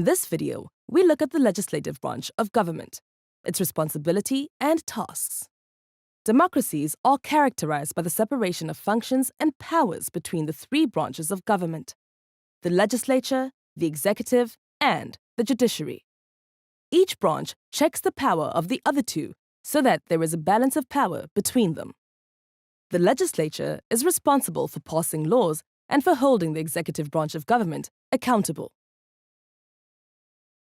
In this video, we look at the legislative branch of government, its responsibility and tasks. Democracies are characterized by the separation of functions and powers between the three branches of government: the legislature, the executive, and the judiciary. Each branch checks the power of the other two so that there is a balance of power between them. The legislature is responsible for passing laws and for holding the executive branch of government accountable.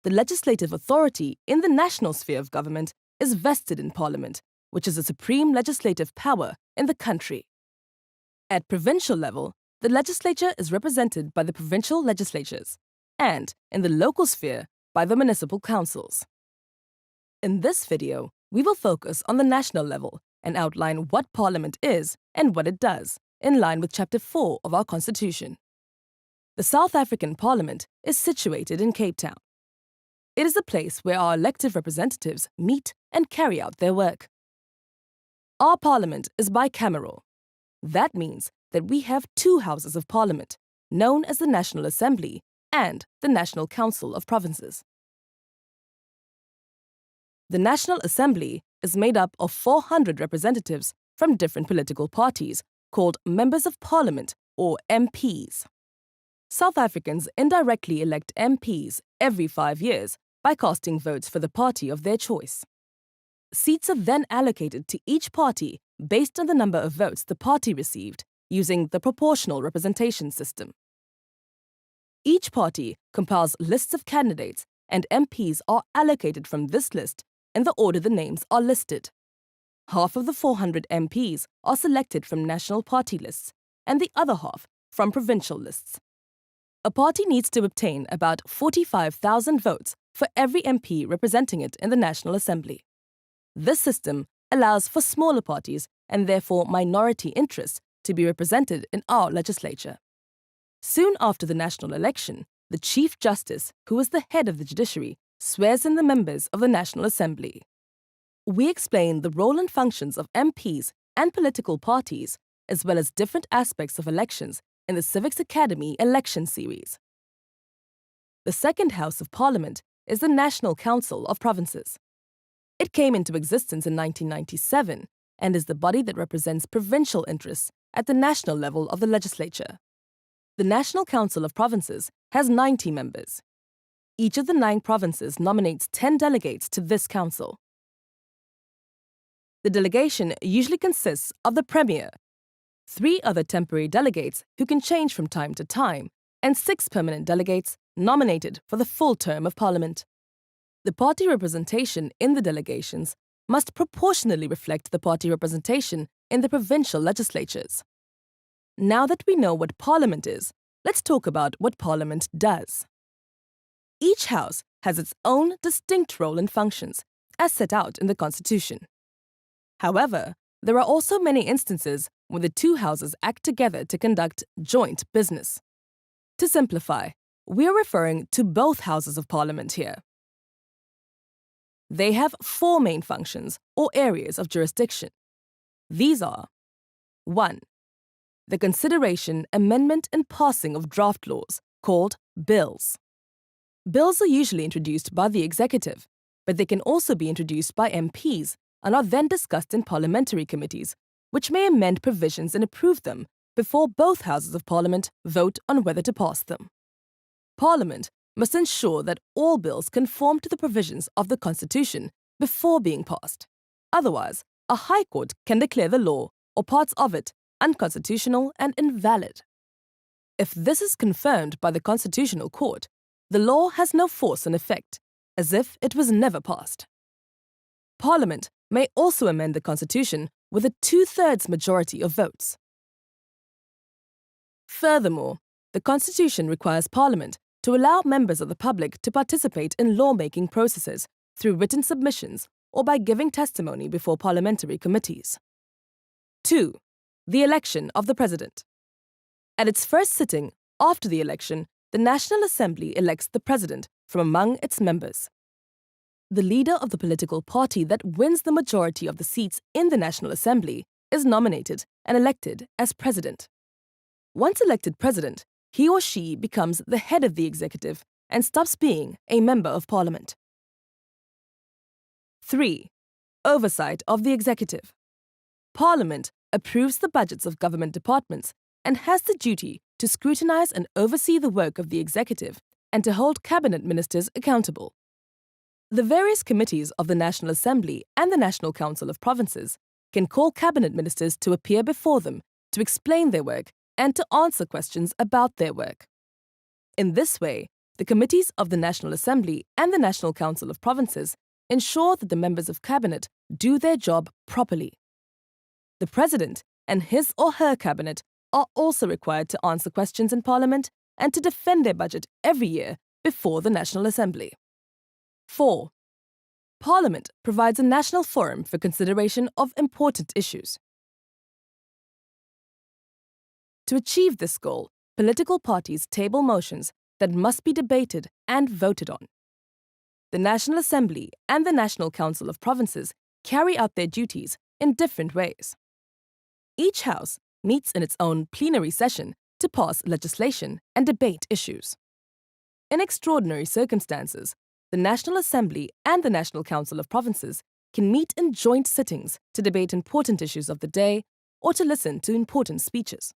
The legislative authority in the national sphere of government is vested in Parliament, which is the supreme legislative power in the country. At provincial level, the legislature is represented by the provincial legislatures, and in the local sphere, by the municipal councils. In this video, we will focus on the national level and outline what Parliament is and what it does, in line with Chapter 4 of our Constitution. The South African Parliament is situated in Cape Town. It is a place where our elected representatives meet and carry out their work. Our Parliament is bicameral. That means that we have two houses of Parliament, known as the National Assembly and the National Council of Provinces. The National Assembly is made up of 400 representatives from different political parties, called Members of Parliament, or MPs. South Africans indirectly elect MPs every 5 years by casting votes for the party of their choice. Seats are then allocated to each party based on the number of votes the party received, using the proportional representation system. Each party compiles lists of candidates, and MPs are allocated from this list in the order the names are listed. Half of the 400 MPs are selected from national party lists, and the other half from provincial lists. A party needs to obtain about 45,000 votes for every MP representing it in the National Assembly. This system allows for smaller parties and therefore minority interests to be represented in our legislature. Soon after the national election, the Chief Justice, who is the head of the judiciary, swears in the members of the National Assembly. We explain the role and functions of MPs and political parties, as well as different aspects of elections in the Civics Academy election series. The second House of Parliament is the National Council of Provinces. It came into existence in 1997 and is the body that represents provincial interests at the national level of the legislature. The National Council of Provinces has 90 members. Each of the 9 provinces nominates 10 delegates to this council. The delegation usually consists of the Premier, 3 other temporary delegates who can change from time to time, and 6 permanent delegates nominated for the full term of Parliament. The party representation in the delegations must proportionally reflect the party representation in the provincial legislatures. Now that we know what Parliament is, let's talk about what Parliament does. Each house has its own distinct role and functions, as set out in the Constitution. However, there are also many instances when the two houses act together to conduct joint business. To simplify, we are referring to both houses of Parliament here. They have 4 main functions or areas of jurisdiction. These are: 1. The consideration, amendment, and passing of draft laws, called bills. Bills are usually introduced by the executive, but they can also be introduced by MPs and are then discussed in parliamentary committees, which may amend provisions and approve them before both houses of Parliament vote on whether to pass them. Parliament must ensure that all bills conform to the provisions of the Constitution before being passed. Otherwise, a High Court can declare the law or parts of it unconstitutional and invalid. If this is confirmed by the Constitutional Court, the law has no force and effect, as if it was never passed. Parliament may also amend the Constitution with a 2/3 majority of votes. Furthermore, the Constitution requires Parliament to allow members of the public to participate in lawmaking processes through written submissions or by giving testimony before parliamentary committees. 2. The election of the President. At its first sitting after the election, the National Assembly elects the President from among its members. The leader of the political party that wins the majority of the seats in the National Assembly is nominated and elected as President. Once elected President, he or she becomes the head of the executive and stops being a Member of Parliament. 3. Oversight of the Executive. Parliament approves the budgets of government departments and has the duty to scrutinise and oversee the work of the Executive and to hold Cabinet Ministers accountable. The various committees of the National Assembly and the National Council of Provinces can call Cabinet Ministers to appear before them to explain their work and to answer questions about their work. In this way, the committees of the National Assembly and the National Council of Provinces ensure that the members of Cabinet do their job properly. The President and his or her Cabinet are also required to answer questions in Parliament and to defend their budget every year before the National Assembly. 4. Parliament provides a national forum for consideration of important issues. To achieve this goal, political parties table motions that must be debated and voted on. The National Assembly and the National Council of Provinces carry out their duties in different ways. Each House meets in its own plenary session to pass legislation and debate issues. In extraordinary circumstances, the National Assembly and the National Council of Provinces can meet in joint sittings to debate important issues of the day or to listen to important speeches.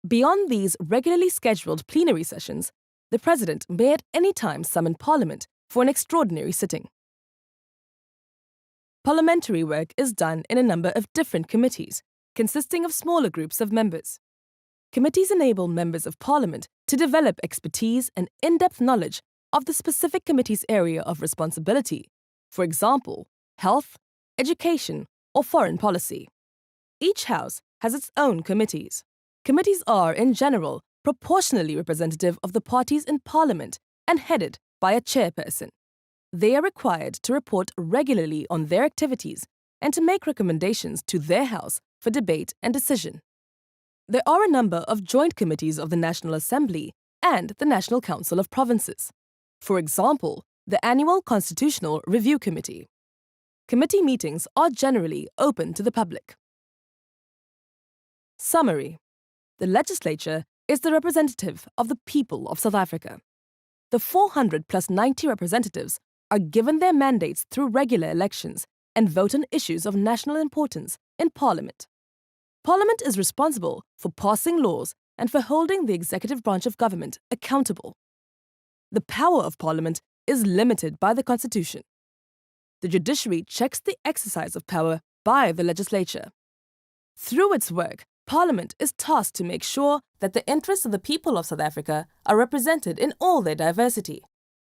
Beyond these regularly scheduled plenary sessions, the President may at any time summon Parliament for an extraordinary sitting. Parliamentary work is done in a number of different committees, consisting of smaller groups of members. Committees enable members of Parliament to develop expertise and in-depth knowledge of the specific committee's area of responsibility, for example, health, education, or foreign policy. Each House has its own committees. Committees are, in general, proportionally representative of the parties in Parliament and headed by a chairperson. They are required to report regularly on their activities and to make recommendations to their House for debate and decision. There are a number of joint committees of the National Assembly and the National Council of Provinces. For example, the Annual Constitutional Review Committee. Committee meetings are generally open to the public. Summary. The Legislature is the representative of the people of South Africa. The 400 plus 90 representatives are given their mandates through regular elections and vote on issues of national importance in Parliament. Parliament is responsible for passing laws and for holding the executive branch of government accountable. The power of Parliament is limited by the Constitution. The judiciary checks the exercise of power by the Legislature. Through its work, Parliament is tasked to make sure that the interests of the people of South Africa are represented in all their diversity.